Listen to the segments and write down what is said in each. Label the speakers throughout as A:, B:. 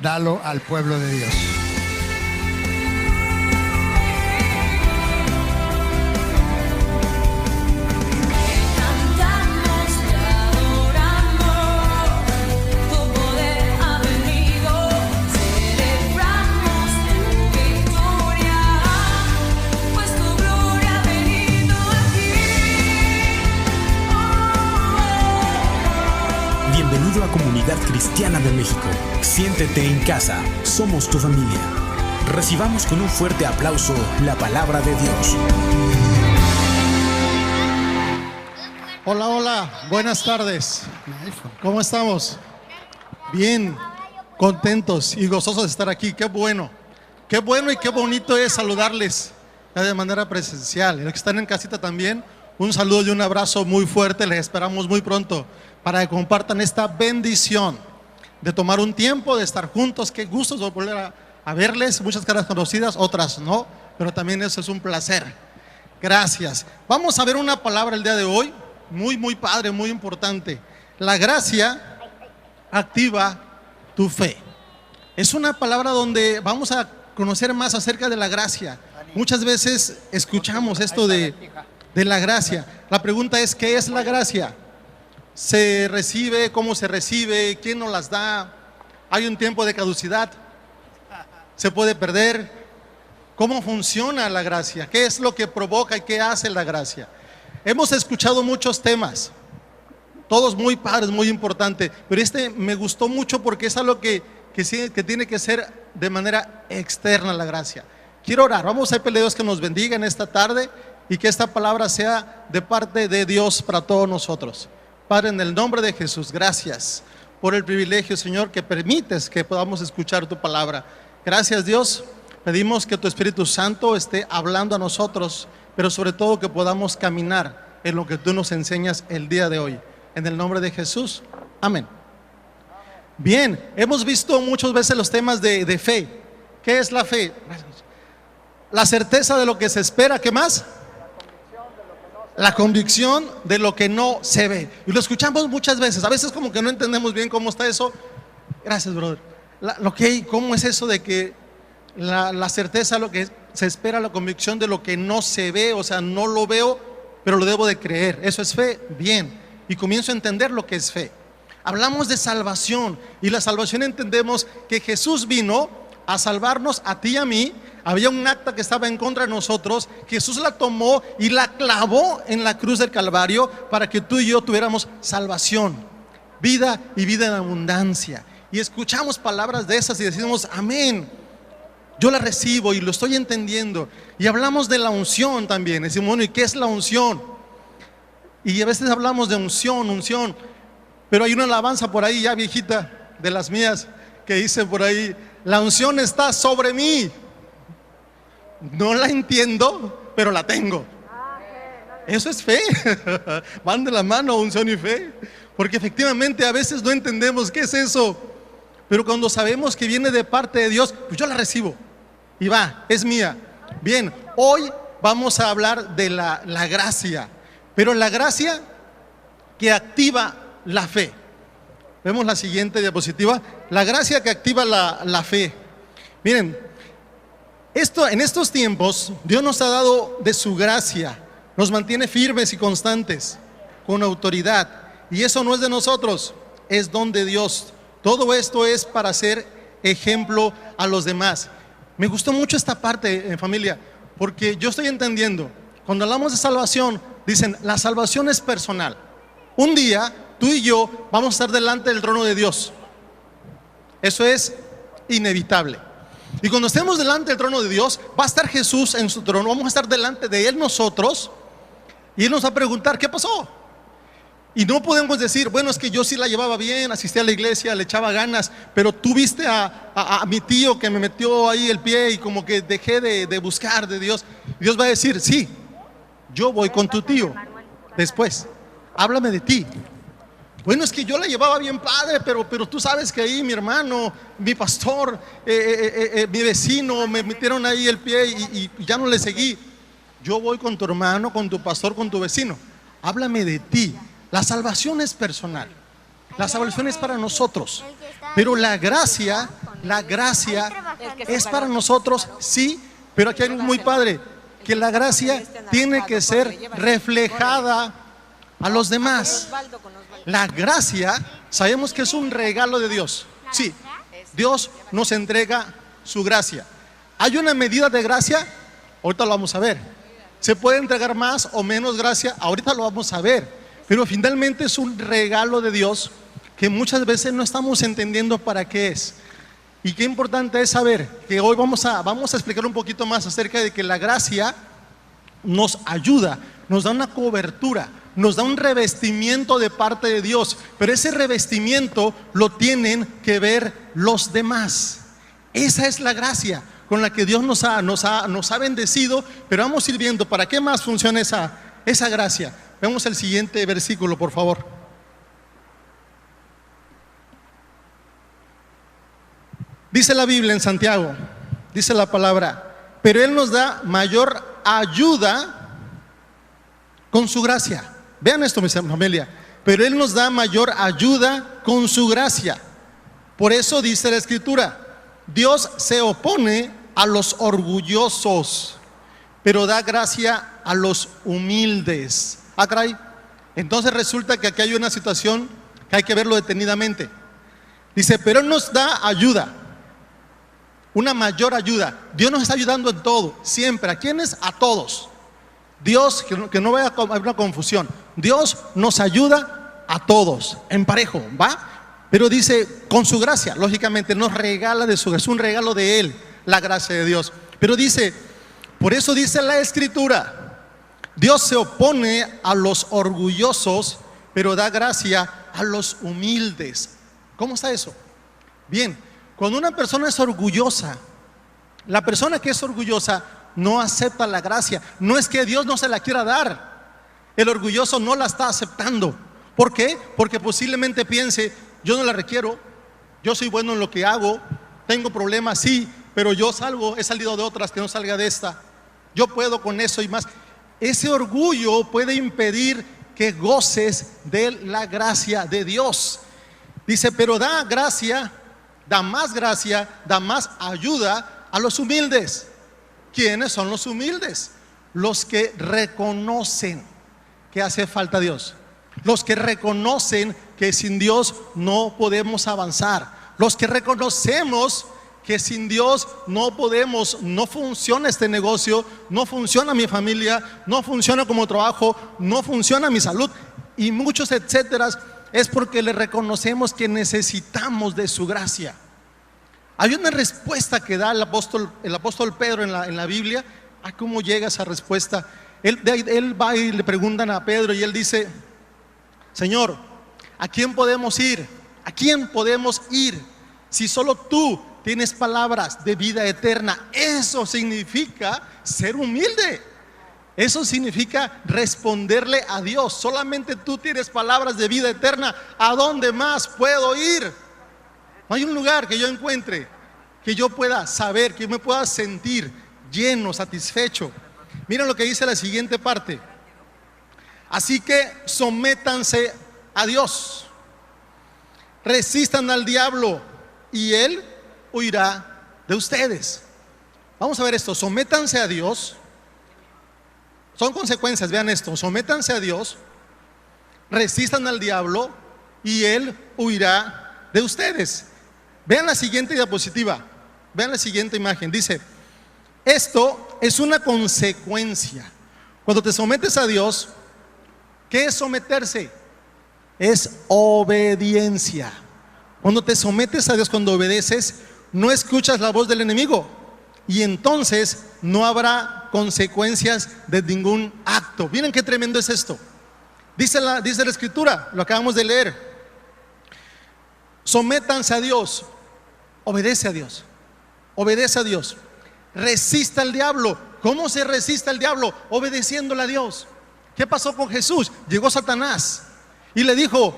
A: dalo al pueblo de Dios.
B: Bienvenido a Comunidad Cristiana de México. Siéntete en casa, somos tu familia. Recibamos con un fuerte aplauso la palabra de Dios.
C: Hola, hola, buenas tardes. ¿Cómo estamos? Bien, contentos y gozosos de estar aquí. Qué bueno y qué bonito es saludarles de manera presencial. Los que están en casita también, un saludo y un abrazo muy fuerte. Les esperamos muy pronto para que compartan esta bendición de tomar un tiempo, de estar juntos. Qué gusto volver a verles, muchas caras conocidas, otras no, pero también eso es un placer. Gracias. Vamos a ver una palabra el día de hoy, muy padre, muy importante. La gracia activa tu fe. Es una palabra donde vamos a conocer más acerca de la gracia. Muchas veces escuchamos esto de la gracia. La pregunta es, ¿qué es la gracia? ¿Se recibe? ¿Cómo se recibe? ¿Quién nos las da? ¿Hay un tiempo de caducidad? ¿Se puede perder? ¿Cómo funciona la gracia? ¿Qué es lo que provoca y qué hace la gracia? Hemos escuchado muchos temas, todos muy padres, muy importantes, pero este me gustó mucho porque es algo que tiene que ser de manera externa la gracia. Quiero orar, vamos a pedirle a Dios que nos bendiga en esta tarde y que esta palabra sea de parte de Dios para todos nosotros. Padre, en el nombre de Jesús, gracias por el privilegio, Señor, que permites que podamos escuchar tu palabra. Gracias, Dios. Pedimos que tu Espíritu Santo esté hablando a nosotros, pero sobre todo que podamos caminar en lo que tú nos enseñas el día de hoy. En el nombre de Jesús, amén. Bien, hemos visto muchas veces los temas de fe. ¿Qué es la fe? La certeza de lo que se espera. ¿Qué más? La convicción de lo que no se ve. Y lo escuchamos muchas veces. A veces como que no entendemos bien cómo está eso. Gracias, brother. ¿Cómo es eso de que la certeza, lo que se espera, la convicción de lo que no se ve? O sea, no lo veo, pero lo debo de creer. ¿Eso es fe? Bien. Y comienzo a entender lo que es fe. Hablamos de salvación. Y la salvación entendemos que Jesús vino a salvarnos a ti y a mí. Había un acta que estaba en contra de nosotros. Jesús la tomó y la clavó en la cruz del Calvario para que tú y yo tuviéramos salvación, vida y vida en abundancia. Y escuchamos palabras de esas y decimos amén. Yo la recibo y lo estoy entendiendo. Y hablamos de la unción también. Decimos, bueno, ¿y qué es la unción? Y a veces hablamos de unción. Pero hay una alabanza por ahí ya viejita de las mías que dice por ahí, la unción está sobre mí. No la entiendo, pero la tengo. Eso es fe. Van de la mano unción y fe. Porque efectivamente a veces no entendemos qué es eso. Pero cuando sabemos que viene de parte de Dios, pues yo la recibo. Y va, es mía. Bien, hoy vamos a hablar de la gracia. Pero la gracia que activa la fe. Vemos la siguiente diapositiva. La gracia que activa la fe. Miren, en estos tiempos Dios nos ha dado de su gracia, nos mantiene firmes y constantes, con autoridad, y eso no es de nosotros, es don de Dios. Todo esto es para ser ejemplo a los demás. Me gustó mucho esta parte, familia, porque yo estoy entendiendo, cuando hablamos de salvación, dicen, la salvación es personal. Un día, tú y yo vamos a estar delante del trono de Dios. Eso es inevitable. Y cuando estemos delante del trono de Dios, va a estar Jesús en su trono, vamos a estar delante de Él nosotros, y Él nos va a preguntar, ¿qué pasó? Y no podemos decir, bueno, es que yo sí la llevaba bien, asistí a la iglesia, le echaba ganas, pero tú viste a mi tío que me metió ahí el pie y como que dejé de buscar de Dios. Y Dios va a decir, sí, yo voy con tu tío después, háblame de ti. Bueno, es que yo la llevaba bien padre, pero tú sabes que ahí mi hermano, mi pastor, mi vecino, me metieron ahí el pie y ya no le seguí. Yo voy con tu hermano, con tu pastor, con tu vecino. Háblame de ti. La salvación es personal. La salvación es para nosotros. Pero la gracia La gracia es para nosotros, sí, pero aquí hay algo muy padre, que la gracia tiene que ser reflejada a los demás. La gracia, sabemos que es un regalo de Dios. Sí, Dios nos entrega su gracia. ¿Hay una medida de gracia? Ahorita lo vamos a ver. ¿Se puede entregar más o menos gracia? Ahorita lo vamos a ver. Pero finalmente es un regalo de Dios que muchas veces no estamos entendiendo para qué es. Y qué importante es saber que hoy vamos a explicar un poquito más acerca de que la gracia nos ayuda, nos da una cobertura, nos da un revestimiento de parte de Dios, pero ese revestimiento lo tienen que ver los demás. Esa es la gracia con la que Dios nos ha bendecido, pero vamos a ir viendo para qué más funciona esa gracia. Veamos el siguiente versículo, por favor. Dice la Biblia en Santiago, dice la palabra, pero Él nos da mayor ayuda con su gracia. Vean esto, mi familia, pero Él nos da mayor ayuda con su gracia. Por eso dice la Escritura, Dios se opone a los orgullosos, pero da gracia a los humildes. Ah, caray. Entonces resulta que aquí hay una situación que hay que verlo detenidamente. Dice, pero Él nos da ayuda, una mayor ayuda. Dios nos está ayudando en todo, siempre. ¿A quiénes? A todos. Dios, que no vaya a haber una confusión, Dios nos ayuda a todos, en parejo, ¿va? Pero dice, con su gracia, lógicamente, nos regala de su gracia, es un regalo de Él, la gracia de Dios. Pero dice, por eso dice la Escritura, Dios se opone a los orgullosos, pero da gracia a los humildes. ¿Cómo está eso? Bien, cuando una persona es orgullosa, la persona que es orgullosa no acepta la gracia. No es que Dios no se la quiera dar, el orgulloso no la está aceptando. ¿Por qué? Porque posiblemente piense, yo no la requiero, yo soy bueno en lo que hago, tengo problemas, sí, pero yo he salido de otras, que no salga de esta, yo puedo con eso y más. Ese orgullo puede impedir que goces de la gracia de Dios. Dice, pero da gracia, da más ayuda a los humildes. ¿Quiénes son los humildes? Los que reconocen que hace falta Dios, los que reconocen que sin Dios no podemos avanzar, los que reconocemos que sin Dios no podemos, no funciona este negocio, no funciona mi familia, no funciona como trabajo, no funciona mi salud y muchos etcétera. Es porque le reconocemos que necesitamos de su gracia. Hay una respuesta que da el apóstol Pedro en la Biblia. ¿A cómo llega esa respuesta? Él va y le preguntan a Pedro y él dice, Señor, ¿a quién podemos ir? ¿A quién podemos ir si solo tú tienes palabras de vida eterna? Eso significa ser humilde. Eso significa responderle a Dios. Solamente tú tienes palabras de vida eterna. ¿A dónde más puedo ir? No hay un lugar que yo encuentre, que yo pueda saber, que me pueda sentir lleno, satisfecho. Miren lo que dice la siguiente parte. Así que sométanse a Dios, resistan al diablo y él huirá de ustedes. Vamos a ver esto, sométanse a Dios. Son consecuencias, vean esto, sométanse a Dios, resistan al diablo y él huirá de ustedes. Vean la siguiente diapositiva, vean la siguiente imagen, dice, esto es una consecuencia. Cuando te sometes a Dios, ¿qué es someterse? Es obediencia. Cuando te sometes a Dios, cuando obedeces, no escuchas la voz del enemigo y entonces no habrá consecuencias de ningún acto. Miren qué tremendo es esto. Dice la Escritura, lo acabamos de leer. Sométanse a Dios, obedece a Dios, obedece a Dios. Resista al diablo. ¿Cómo se resiste al diablo? Obedeciéndole a Dios. ¿Qué pasó con Jesús? Llegó Satanás y le dijo,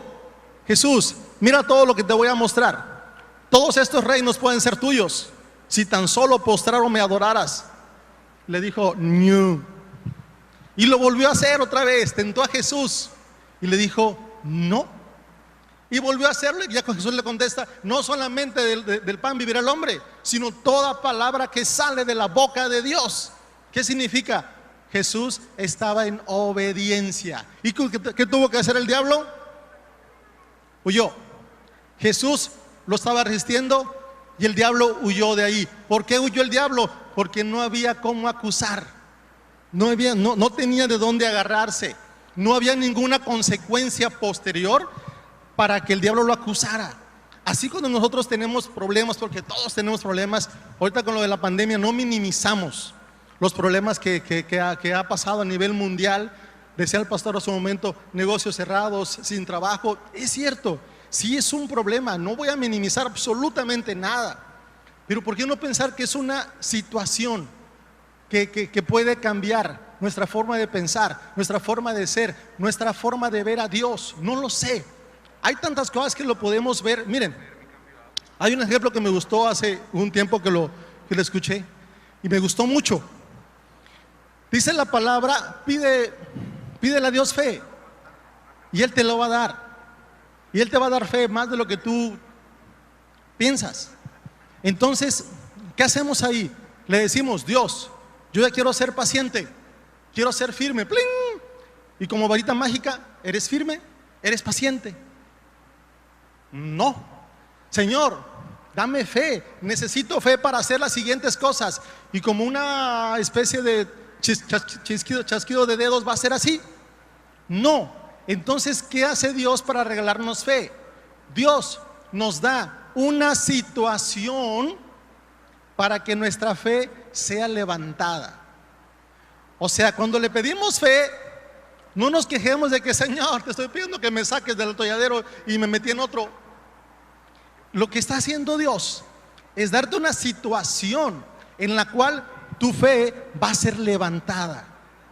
C: Jesús, mira todo lo que te voy a mostrar. Todos estos reinos pueden ser tuyos si tan solo postrar o me adoraras. Le dijo, no. Y lo volvió a hacer otra vez, tentó a Jesús y le dijo, no. Y volvió a hacerlo, y ya Jesús le contesta: no solamente del pan vivirá el hombre, sino toda palabra que sale de la boca de Dios. ¿Qué significa? Jesús estaba en obediencia. ¿Y qué tuvo que hacer el diablo? Huyó. Jesús lo estaba resistiendo y el diablo huyó de ahí. ¿Por qué huyó el diablo? Porque no había cómo acusar. No tenía de dónde agarrarse. No había ninguna consecuencia posterior para que el diablo lo acusara. Así cuando nosotros tenemos problemas, porque todos tenemos problemas, ahorita con lo de la pandemia no minimizamos los problemas que ha pasado a nivel mundial. Decía el pastor a su momento, negocios cerrados, sin trabajo. Es cierto, sí es un problema, no voy a minimizar absolutamente nada, pero ¿por qué no pensar que es una situación que puede cambiar nuestra forma de pensar, nuestra forma de ser, nuestra forma de ver a Dios? No lo sé. Hay tantas cosas que lo podemos ver. Miren, hay un ejemplo que me gustó hace un tiempo que lo escuché y me gustó mucho. Dice la palabra: pídele a Dios fe y Él te lo va a dar. Y Él te va a dar fe más de lo que tú piensas. Entonces, ¿qué hacemos ahí? Le decimos: Dios, yo ya quiero ser paciente, quiero ser firme. ¡Pling! Y como varita mágica, ¿eres firme? ¿Eres paciente? No. Señor, dame fe, necesito fe para hacer las siguientes cosas. Y como una especie de chasquido de dedos va a ser así. No. Entonces, ¿qué hace Dios para regalarnos fe? Dios nos da una situación para que nuestra fe sea levantada. O sea, cuando le pedimos fe, no nos quejemos de que: Señor, te estoy pidiendo que me saques del atolladero y me metí en otro. Lo que está haciendo Dios es darte una situación en la cual tu fe va a ser levantada,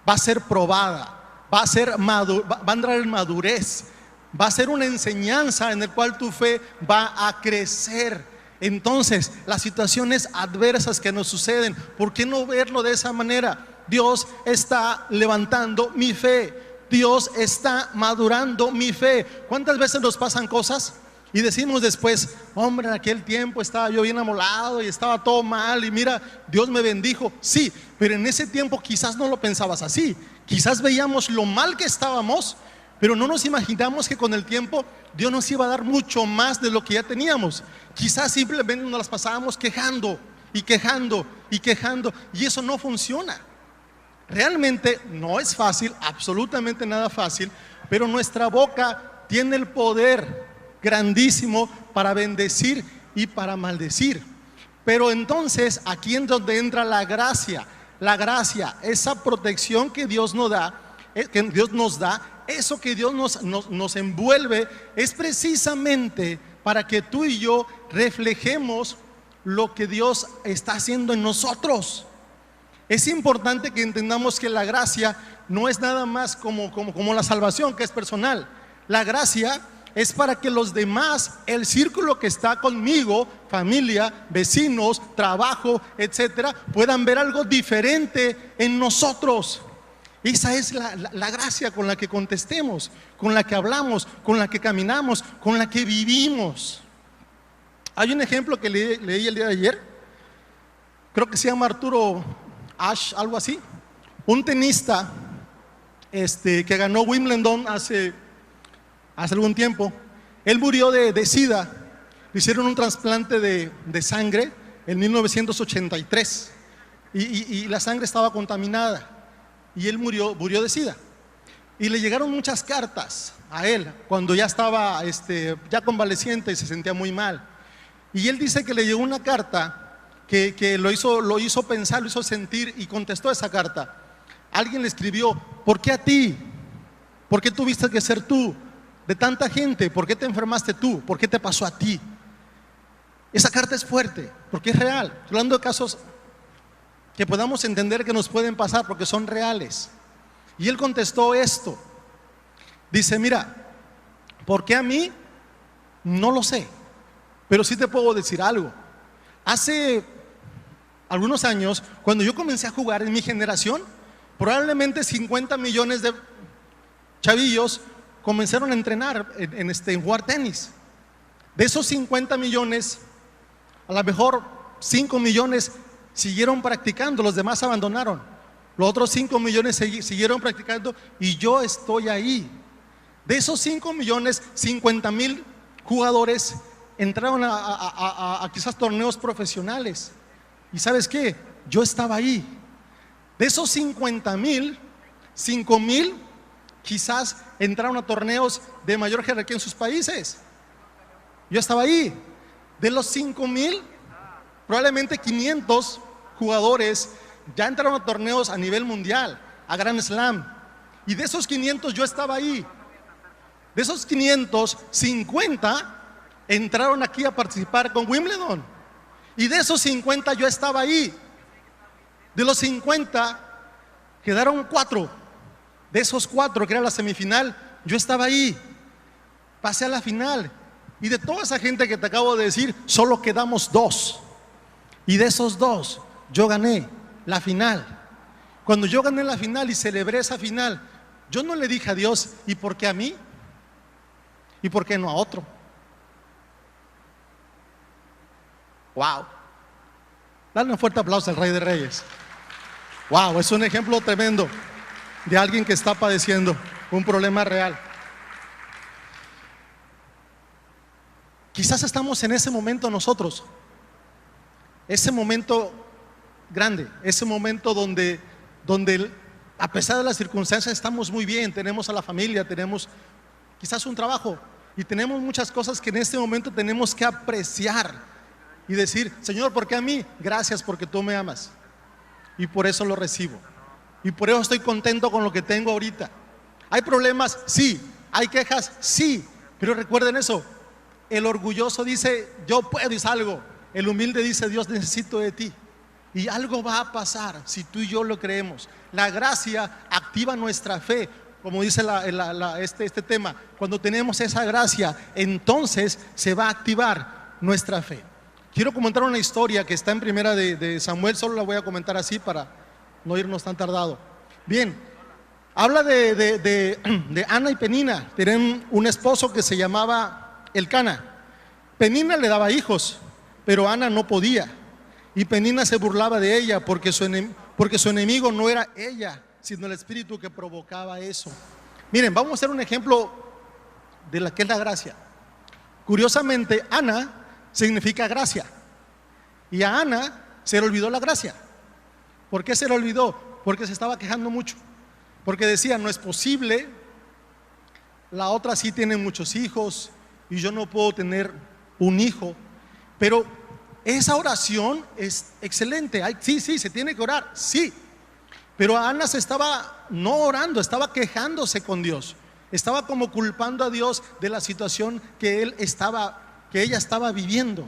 C: va a ser probada, va a entrar en madurez, va a ser una enseñanza en la cual tu fe va a crecer. Entonces, las situaciones adversas que nos suceden, ¿por qué no verlo de esa manera? Dios está levantando mi fe, Dios está madurando mi fe. ¿Cuántas veces nos pasan cosas y decimos después: hombre, en aquel tiempo estaba yo bien amolado y estaba todo mal y mira, Dios me bendijo? Sí, pero en ese tiempo quizás no lo pensabas así. Quizás veíamos lo mal que estábamos, pero no nos imaginamos que con el tiempo Dios nos iba a dar mucho más de lo que ya teníamos. Quizás simplemente nos las pasábamos quejando y quejando y quejando, y eso no funciona. Realmente no es fácil, absolutamente nada fácil, pero nuestra boca tiene el poder grandísimo para bendecir y para maldecir. Pero entonces aquí es donde entra la gracia. La gracia, esa protección que Dios nos da, eso que Dios nos envuelve, es precisamente para que tú y yo reflejemos lo que Dios está haciendo en nosotros. Es importante que entendamos que la gracia no es nada más como la salvación, que es personal. La gracia es para que los demás, el círculo que está conmigo, familia, vecinos, trabajo, etcétera, puedan ver algo diferente en nosotros. Esa es la gracia con la que contestemos, con la que hablamos, con la que caminamos, con la que vivimos. Hay un ejemplo que leí el día de ayer, creo que se llama Arturo Ashe, algo así, un tenista que ganó Wimbledon hace algún tiempo. Él murió de SIDA. Le hicieron un trasplante de sangre en 1983 y la sangre estaba contaminada y él murió de SIDA. Y le llegaron muchas cartas a él cuando ya estaba ya convaleciente y se sentía muy mal. Y él dice que le llegó una carta que lo hizo pensar, lo hizo sentir, y contestó esa carta. Alguien le escribió: ¿por qué a ti? ¿Por qué tuviste que ser tú? De tanta gente, ¿por qué te enfermaste tú? ¿Por qué te pasó a ti? Esa carta es fuerte, porque es real. Hablando de casos que podamos entender que nos pueden pasar, porque son reales. Y él contestó esto. Dice: mira, ¿por qué a mí? No lo sé, pero sí te puedo decir algo. Hace algunos años, cuando yo comencé a jugar en mi generación, probablemente 50 millones de chavillos comenzaron a entrenar en jugar tenis. De esos 50 millones, a lo mejor 5 millones siguieron practicando, los demás abandonaron. Los otros 5 millones siguieron practicando y yo estoy ahí. De esos 5 millones, 50,000 jugadores entraron a quizás torneos profesionales. ¿Y sabes qué? Yo estaba ahí. De esos 50,000, 5,000 quizás entraron a torneos de mayor jerarquía en sus países. Yo estaba ahí. De los 5,000, probablemente 500 jugadores ya entraron a torneos a nivel mundial, a Grand Slam. Y de esos 500 yo estaba ahí. De esos 500, 50 entraron aquí a participar con Wimbledon. Y de esos 50 yo estaba ahí. De los 50 quedaron 4. De esos 4, que era la semifinal, yo estaba ahí. Pasé a la final. Y de toda esa gente que te acabo de decir, solo quedamos 2. Y de esos 2, yo gané la final. Cuando yo gané la final y celebré esa final, yo no le dije a Dios, ¿y por qué a mí? ¿Y por qué no a otro? Wow. Dale un fuerte aplauso al Rey de Reyes. Wow, es un ejemplo tremendo de alguien que está padeciendo un problema real. Quizás estamos en ese momento nosotros, ese momento grande, ese momento donde a pesar de las circunstancias estamos muy bien, tenemos a la familia, tenemos quizás un trabajo y tenemos muchas cosas que en este momento tenemos que apreciar y decir, Señor, ¿por qué a mí? Gracias porque tú me amas y por eso lo recibo y por eso estoy contento con lo que tengo ahorita. ¿Hay problemas? Sí. ¿Hay quejas? Sí. Pero recuerden eso, el orgulloso dice, yo puedo y salgo. El humilde dice, Dios, necesito de ti. Y algo va a pasar si tú y yo lo creemos. La gracia activa nuestra fe, como dice este tema. Cuando tenemos esa gracia, entonces se va a activar nuestra fe. Quiero comentar una historia que está en primera de Samuel. Solo la voy a comentar así para no irnos tan tardado. Bien, habla de Ana y Penina. Tenían un esposo que se llamaba Elcana. Penina le daba hijos, pero Ana no podía. Y Penina se burlaba de ella porque su enemigo no era ella, sino el espíritu que provocaba eso. Miren, vamos a hacer un ejemplo de la que es la gracia. Curiosamente, Ana significa gracia. Y a Ana se le olvidó la gracia. ¿Por qué se le olvidó? Porque se estaba quejando mucho. Porque decía, no es posible, la otra sí tiene muchos hijos y yo no puedo tener un hijo. Pero esa oración es excelente. Sí, se tiene que orar, sí. Pero Ana se estaba no orando, estaba quejándose con Dios. Estaba como culpando a Dios de la situación que ella estaba viviendo.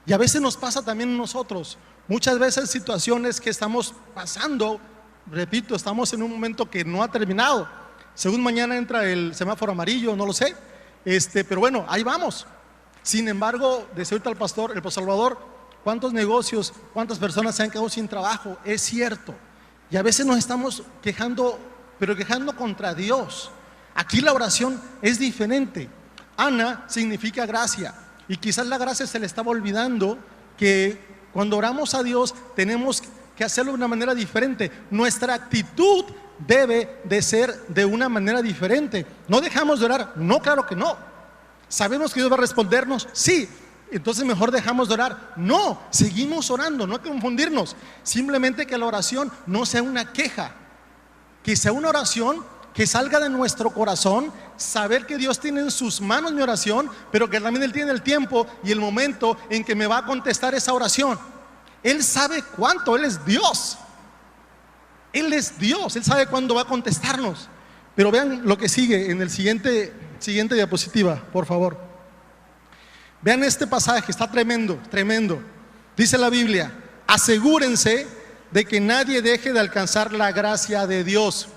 C: Y a veces nos pasa también a nosotros. Muchas veces situaciones que estamos pasando, repito, estamos en un momento que no ha terminado. Según mañana entra el semáforo amarillo, no lo sé. Pero bueno, ahí vamos. Sin embargo, decía ahorita el pastor Salvador, ¿cuántos negocios, cuántas personas se han quedado sin trabajo? Es cierto. Y a veces nos estamos quejando, pero quejando contra Dios. Aquí la oración es diferente. Ana significa gracia. Y quizás la gracia se le estaba olvidando que cuando oramos a Dios tenemos que hacerlo de una manera diferente. Nuestra actitud debe de ser de una manera diferente. No dejamos de orar, no, claro que no. ¿Sabemos que Dios va a respondernos? Sí. Entonces mejor dejamos de orar. No, seguimos orando, no hay que confundirnos. Simplemente que la oración no sea una queja, que sea una oración que salga de nuestro corazón, saber que Dios tiene en sus manos mi oración, pero que también Él tiene el tiempo y el momento en que me va a contestar esa oración. Él sabe cuánto, Él es Dios. Él es Dios, Él sabe cuándo va a contestarnos. Pero vean lo que sigue en el siguiente diapositiva, por favor. Vean este pasaje, está tremendo, tremendo. Dice la Biblia, asegúrense de que nadie deje de alcanzar la gracia de Dios.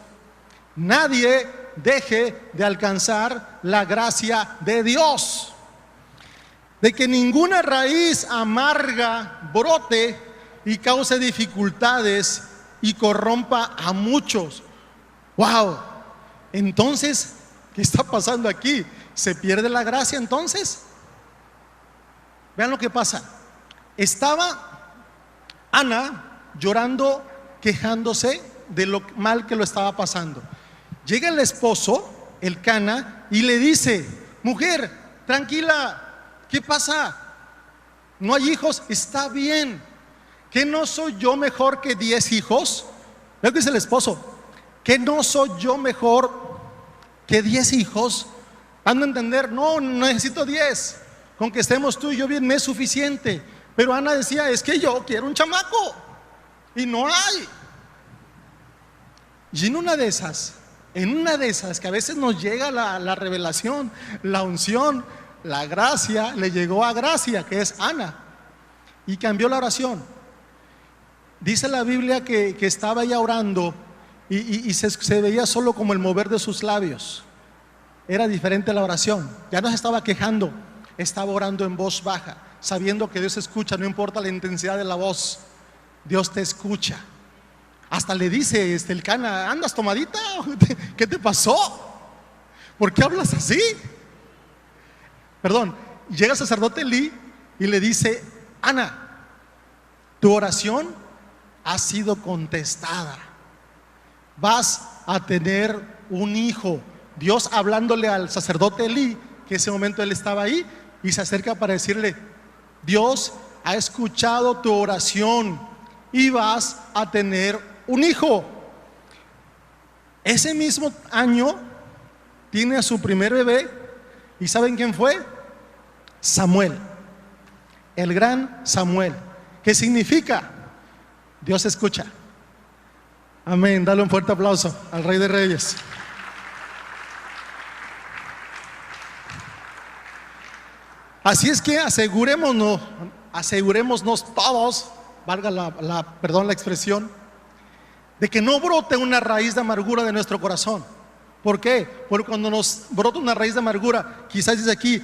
C: Nadie deje de alcanzar la gracia de Dios. De que ninguna raíz amarga brote y cause dificultades y corrompa a muchos. Wow. Entonces ¿Qué está pasando aquí? ¿Se pierde la gracia entonces? Vean lo que pasa. Estaba Ana llorando, quejándose de lo mal que lo estaba pasando. Llega el esposo, el Cana, y le dice: mujer, tranquila, ¿qué pasa? ¿No hay hijos? Está bien. ¿Que no soy yo mejor que 10 hijos? ¿Ves que dice el esposo? ¿Que no soy yo mejor que 10 hijos? Van a entender, no necesito 10. Con que estemos tú y yo bien me es suficiente. Pero Ana decía: es que yo quiero un chamaco y no hay. Y en una de esas que a veces nos llega la revelación, la unción, la gracia, le llegó a Gracia, que es Ana, y cambió la oración. Dice la Biblia que estaba ella orando y se veía solo como el mover de sus labios. Era diferente la oración. Ya no se estaba quejando, estaba orando en voz baja, sabiendo que Dios escucha, no importa la intensidad de la voz, Dios te escucha. Hasta le dice el Cana: ¿andas tomadita? ¿Qué te pasó? ¿Por qué hablas así? Perdón. Llega el sacerdote Elí y le dice: Ana, tu oración ha sido contestada, vas a tener un hijo. Dios hablándole al sacerdote Elí, que en ese momento él estaba ahí, y se acerca para decirle: Dios ha escuchado tu oración y vas a tener un hijo. Ese mismo año tiene a su primer bebé. ¿Y saben quién fue? Samuel, el gran Samuel. ¿Qué significa? Dios escucha. Amén. Dale un fuerte aplauso al Rey de Reyes. Así es que asegurémonos todos, valga la expresión, de que no brote una raíz de amargura de nuestro corazón. ¿Por qué? Porque cuando nos brota una raíz de amargura, quizás dice aquí,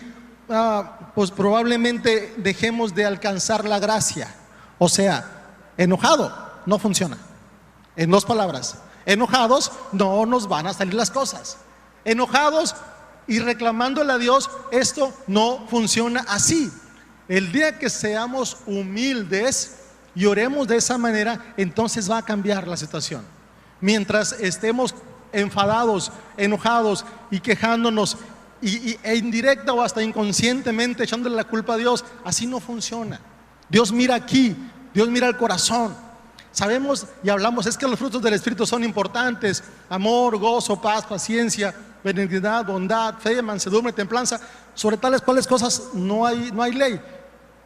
C: pues probablemente dejemos de alcanzar la gracia. O sea, enojado no funciona. En 2 palabras, enojados no nos van a salir las cosas. Enojados y reclamándole a Dios, esto no funciona así. El día que seamos humildes y oremos de esa manera, entonces va a cambiar la situación. Mientras estemos enfadados, enojados y quejándonos e indirecta o hasta inconscientemente echándole la culpa a Dios, así no funciona. Dios mira aquí, Dios mira el corazón. Sabemos y hablamos, es que los frutos del Espíritu son importantes: amor, gozo, paz, paciencia, benignidad, bondad, fe, mansedumbre, templanza. Sobre tales cuales cosas no hay ley.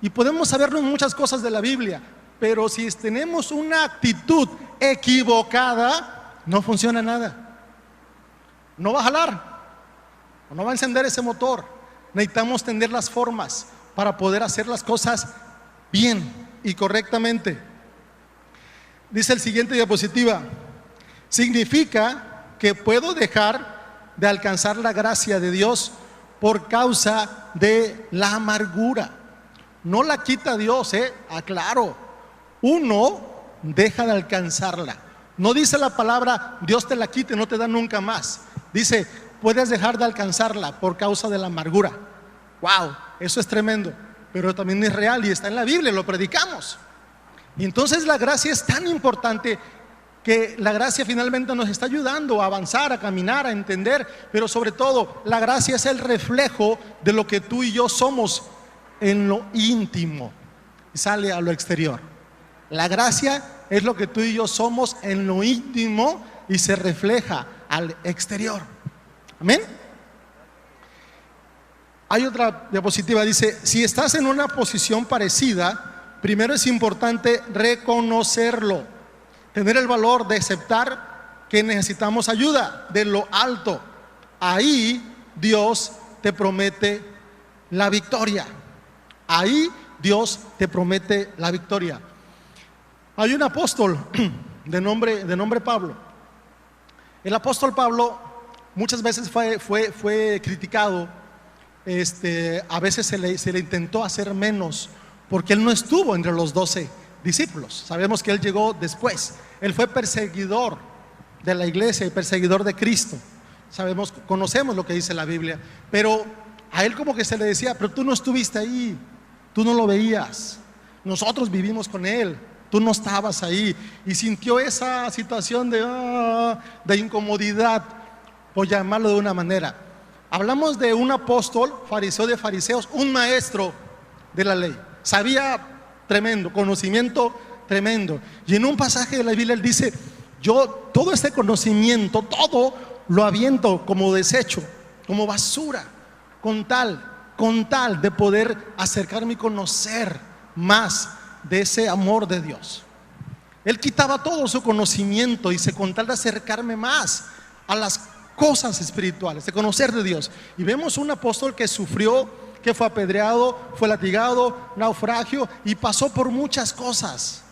C: Y podemos sabernos muchas cosas de la Biblia, pero si tenemos una actitud equivocada, no funciona nada. No va a jalar, no va a encender ese motor. Necesitamos tener las formas para poder hacer las cosas bien y correctamente. Dice el siguiente diapositiva: significa que puedo dejar de alcanzar la gracia de Dios por causa de la amargura. No la quita Dios, aclaro. Uno deja de alcanzarla. No dice la palabra Dios te la quite, no te da nunca más. Dice, puedes dejar de alcanzarla por causa de la amargura. Wow, eso es tremendo, pero también es real y está en la Biblia, lo predicamos. Y entonces la gracia es tan importante, que la gracia finalmente nos está ayudando a avanzar, a caminar, a entender, pero sobre todo la gracia es el reflejo de lo que tú y yo somos en lo íntimo y sale a lo exterior. La gracia es lo que tú y yo somos en lo íntimo y se refleja al exterior. Amén. Hay otra diapositiva, dice: si estás en una posición parecida, primero es importante reconocerlo, tener el valor de aceptar que necesitamos ayuda de lo alto. Ahí Dios te promete la victoria. Ahí Dios te promete la victoria. Hay un apóstol de nombre Pablo. El apóstol Pablo muchas veces fue criticado. A veces se le intentó hacer menos, porque él no estuvo entre los 12 discípulos. Sabemos que él llegó después. Él fue perseguidor de la iglesia y perseguidor de Cristo. sabemos, conocemos lo que dice la Biblia, pero a él como que se le decía, pero tú no estuviste ahí, tú no lo veías, nosotros vivimos con él, tú no estabas ahí, y sintió esa situación de incomodidad, por llamarlo de una manera. Hablamos de un apóstol, fariseo de fariseos, un maestro de la ley, sabía tremendo, conocimiento tremendo, y en un pasaje de la Biblia él dice, yo todo este conocimiento, todo lo aviento como desecho, como basura, con tal de poder acercarme y conocer más de ese amor de Dios. Él quitaba todo su conocimiento y con tal de acercarme más a las cosas espirituales, de conocer de Dios. Y vemos un apóstol que sufrió, que fue apedreado, fue latigado, naufragio y pasó por muchas cosas.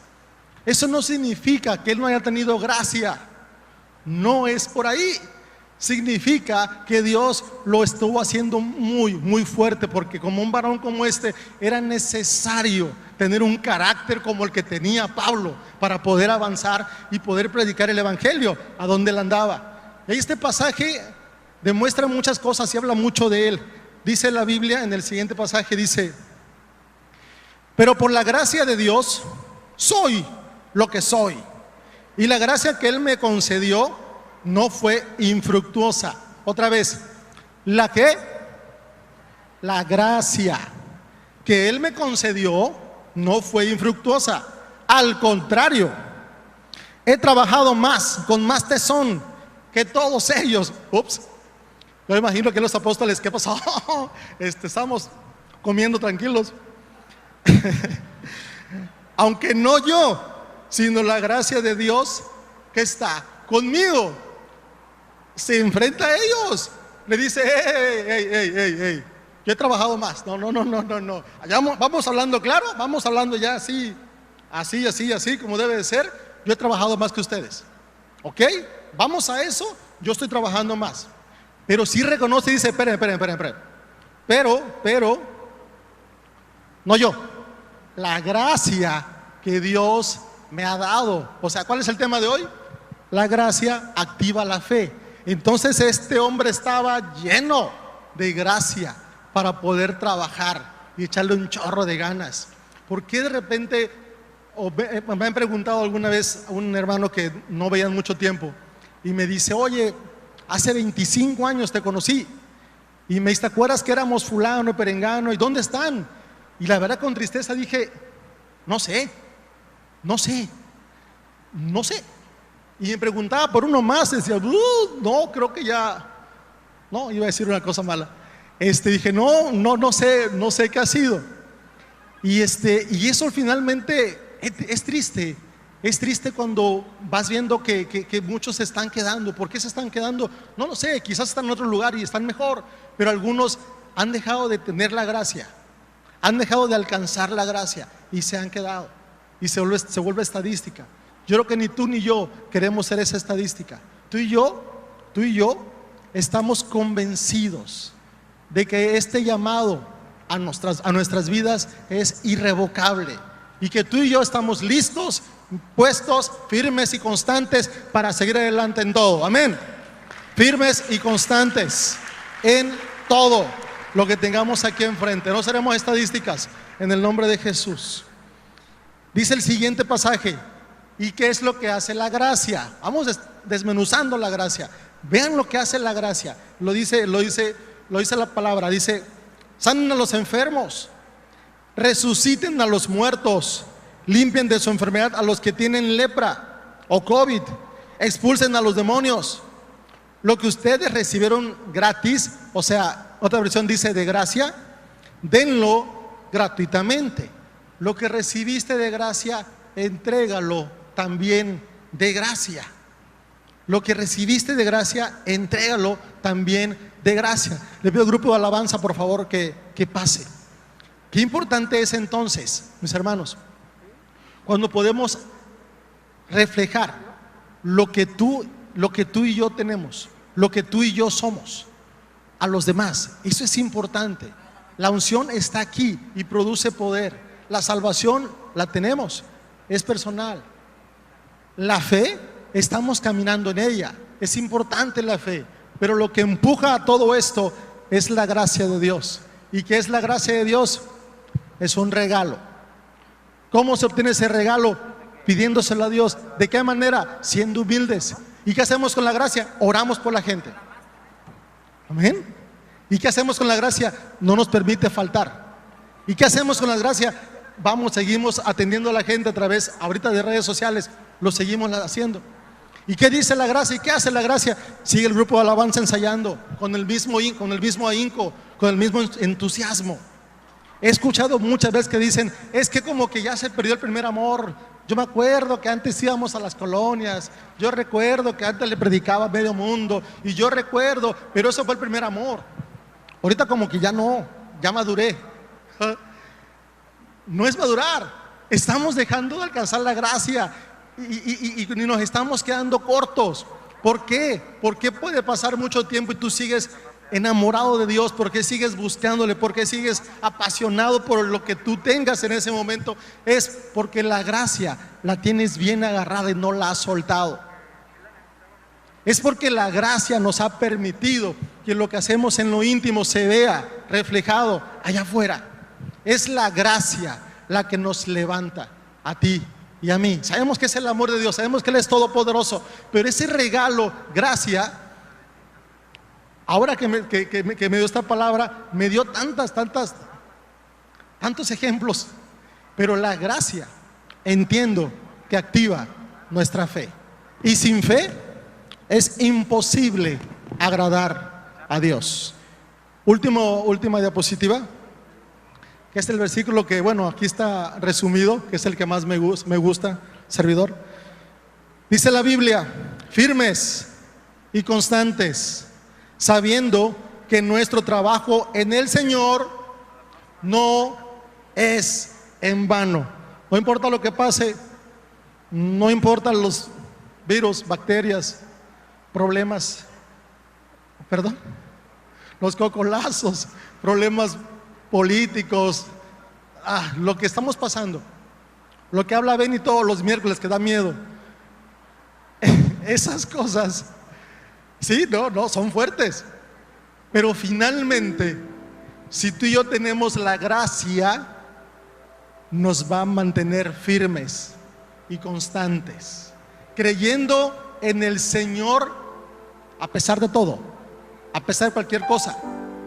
C: Eso no significa que él no haya tenido gracia, no es por ahí. Significa que Dios lo estuvo haciendo muy, muy fuerte, porque como un varón como este era necesario tener un carácter como el que tenía Pablo para poder avanzar y poder predicar el evangelio a donde él andaba. Este pasaje demuestra muchas cosas y habla mucho de él. Dice la Biblia en el siguiente pasaje, dice, pero por la gracia de Dios soy lo que soy, y la gracia que él me concedió no fue infructuosa. Otra vez, ¿la qué? La gracia que él me concedió no fue infructuosa. Al contrario, he trabajado más, con más tesón que todos ellos. Yo imagino que los apóstoles, ¿qué pasó? Estamos comiendo tranquilos. Aunque no yo, sino la gracia de Dios que está conmigo. Se enfrenta a ellos, le dice, hey, yo he trabajado más. No. Allá vamos hablando claro, vamos hablando ya así, como debe de ser. Yo he trabajado más que ustedes, ¿ok? Vamos a eso, yo estoy trabajando más. Pero sí reconoce y dice, esperen. Pero, no yo, la gracia que Dios me ha dado. O sea, ¿cuál es el tema de hoy? La gracia activa la fe. Entonces este hombre estaba lleno de gracia para poder trabajar y echarle un chorro de ganas. ¿Por qué de repente, me han preguntado alguna vez a un hermano que no veían mucho tiempo y me dice, oye, hace 25 años te conocí y me dice, ¿te acuerdas que éramos fulano y perengano? ¿Y dónde están? Y la verdad con tristeza dije, no sé. Y me preguntaba por uno más, decía, no, creo que ya, no, iba a decir una cosa mala. Dije, no sé qué ha sido. Y eso finalmente es triste cuando vas viendo que muchos se están quedando. ¿Por qué se están quedando? No lo sé, quizás están en otro lugar y están mejor, pero algunos han dejado de tener la gracia, han dejado de alcanzar la gracia y se han quedado. Y se vuelve estadística. Yo creo que ni tú ni yo queremos ser esa estadística. Tú y yo estamos convencidos de que este llamado a nuestras vidas es irrevocable y que tú y yo estamos listos, puestos, firmes y constantes para seguir adelante en todo. Amén. Firmes y constantes en todo lo que tengamos aquí enfrente. No seremos estadísticas en el nombre de Jesús. Dice el siguiente pasaje. ¿Y qué es lo que hace la gracia? Vamos desmenuzando la gracia. Vean lo que hace la gracia. Lo dice la palabra. Dice, sanen a los enfermos, resuciten a los muertos, limpien de su enfermedad a los que tienen lepra o COVID, expulsen a los demonios. Lo que ustedes recibieron gratis, o sea, otra versión dice de gracia, denlo gratuitamente. Lo que recibiste de gracia, entrégalo también de gracia. Lo que recibiste de gracia, entrégalo también de gracia. Le pido al grupo de alabanza, por favor, que pase. Qué importante es entonces, mis hermanos, cuando podemos reflejar lo que tú y yo tenemos, lo que tú y yo somos a los demás. Eso es importante. La unción está aquí y produce poder. La salvación la tenemos, es personal. La fe, estamos caminando en ella. Es importante la fe, Pero lo que empuja a todo esto es la gracia de Dios. ¿Y qué es la gracia de Dios? Es un regalo. ¿Cómo se obtiene ese regalo? Pidiéndoselo a Dios. ¿De qué manera? Siendo humildes. ¿Y qué hacemos con la gracia? Oramos por la gente. Amén. ¿Y qué hacemos con la gracia? No nos permite faltar. ¿Y qué hacemos con la gracia? Seguimos atendiendo a la gente a través ahorita de redes sociales. Lo seguimos haciendo. ¿Y qué dice la gracia? ¿Y qué hace la gracia? Sigue el grupo de alabanza ensayando con el mismo ahínco, con el mismo entusiasmo. He escuchado muchas veces que dicen, es que como que ya se perdió el primer amor. Yo me acuerdo que antes íbamos a las colonias, yo recuerdo que antes le predicaba a medio mundo, y yo recuerdo, pero eso fue el primer amor. Ahorita como que ya no, ya maduré. No es madurar, estamos dejando de alcanzar la gracia y nos estamos quedando cortos. ¿Por qué? ¿Por qué puede pasar mucho tiempo y tú sigues enamorado de Dios? ¿Por qué sigues buscándole? ¿Por qué sigues apasionado por lo que tú tengas en ese momento? Es porque la gracia la tienes bien agarrada y no la has soltado. Es porque la gracia nos ha permitido que lo que hacemos en lo íntimo se vea reflejado allá afuera. Es la gracia la que nos levanta a ti y a mí. Sabemos que es el amor de Dios, sabemos que Él es todopoderoso, pero ese regalo, gracia, ahora que me dio esta palabra, me dio tantos ejemplos. Pero la gracia, entiendo que activa nuestra fe. Y sin fe es imposible agradar a Dios. Última diapositiva, que es el versículo que, bueno, aquí está resumido, que es el que más me gusta, servidor. Dice la Biblia, firmes y constantes, sabiendo que nuestro trabajo en el Señor no es en vano. No importa lo que pase, no importa los virus, bacterias, problemas, los cocolazos, problemas políticos, lo que estamos pasando, lo que habla Benny todos los miércoles que da miedo. Esas cosas, sí, no, son fuertes. Pero finalmente, si tú y yo tenemos la gracia, nos va a mantener firmes y constantes, creyendo en el Señor a pesar de todo, a pesar de cualquier cosa,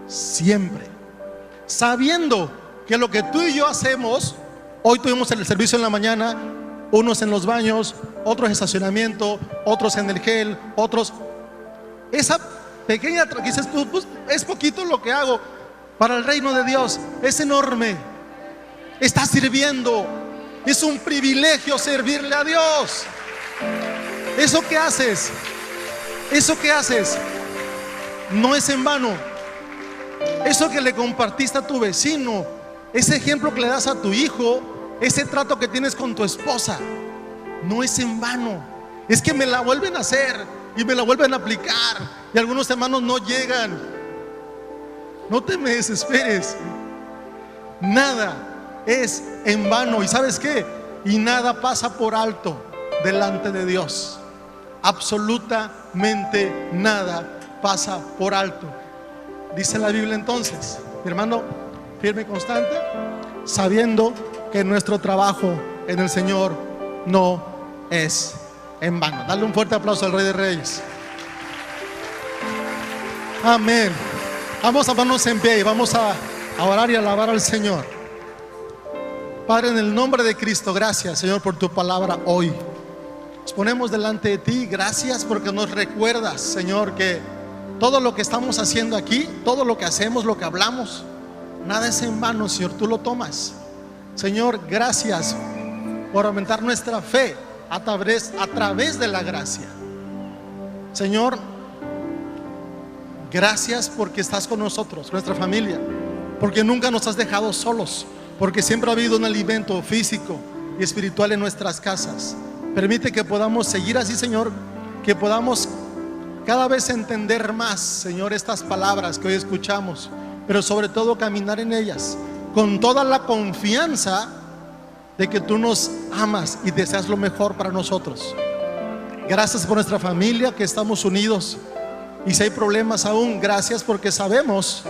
C: siempre. Sabiendo que lo que tú y yo hacemos, hoy tuvimos el servicio en la mañana, unos en los baños, otros en estacionamiento, otros en el gel, otros, esa pequeña, dices tú, pues, es poquito lo que hago para el reino de Dios, es enorme. Estás sirviendo, es un privilegio servirle a Dios. Eso que haces no es en vano. Eso que le compartiste a tu vecino, ese ejemplo que le das a tu hijo, ese trato que tienes con tu esposa, no es en vano. Es que me la vuelven a hacer y me la vuelven a aplicar, y algunos hermanos no llegan. No te me desesperes. Nada es en vano. ¿Y sabes qué? Y nada pasa por alto delante de Dios. Absolutamente nada pasa por alto. Dice la Biblia entonces, mi hermano, firme y constante, sabiendo que nuestro trabajo en el Señor no es en vano. Dale un fuerte aplauso al Rey de Reyes. Amén. Vamos a ponernos en pie y vamos a orar y alabar al Señor. Padre, en el nombre de Cristo, gracias, Señor, por tu palabra hoy. Nos ponemos delante de ti. Gracias porque nos recuerdas, Señor, que todo lo que estamos haciendo aquí, todo lo que hacemos, lo que hablamos, nada es en vano, Señor, tú lo tomas. Señor, gracias por aumentar nuestra fe a través de la gracia. Señor, gracias porque estás con nosotros, nuestra familia, porque nunca nos has dejado solos, porque siempre ha habido un alimento físico y espiritual en nuestras casas. Permite que podamos seguir así, Señor, que podamos cada vez entender más, Señor, estas palabras que hoy escuchamos, pero sobre todo caminar en ellas con toda la confianza de que tú nos amas y deseas lo mejor para nosotros. Gracias por nuestra familia, que estamos unidos Y si hay problemas aún, gracias porque sabemos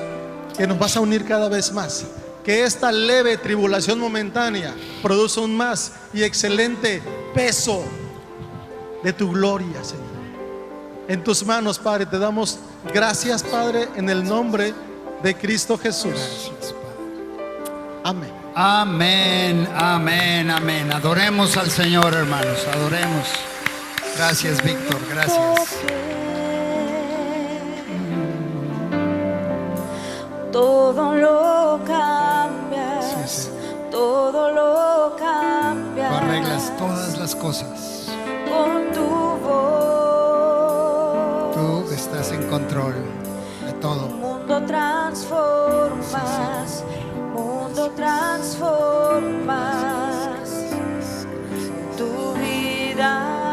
C: que nos vas a unir cada vez más. Que esta leve tribulación momentánea produce un más y excelente peso de tu gloria, Señor. En tus manos, Padre, te damos gracias, Padre, en el nombre de Cristo Jesús.
A: Gracias, Padre.
C: Amén.
A: Amén, amén, amén. Adoremos al Señor, hermanos, adoremos. Gracias, Víctor, gracias.
D: Todo lo cambias,
A: Sí, sí.
D: todo lo cambias.
A: Tú arreglas todas las cosas.
D: Con tu voz.
A: Tú estás en control de todo.
D: Mundo transformas, mundo transformas. Tu vida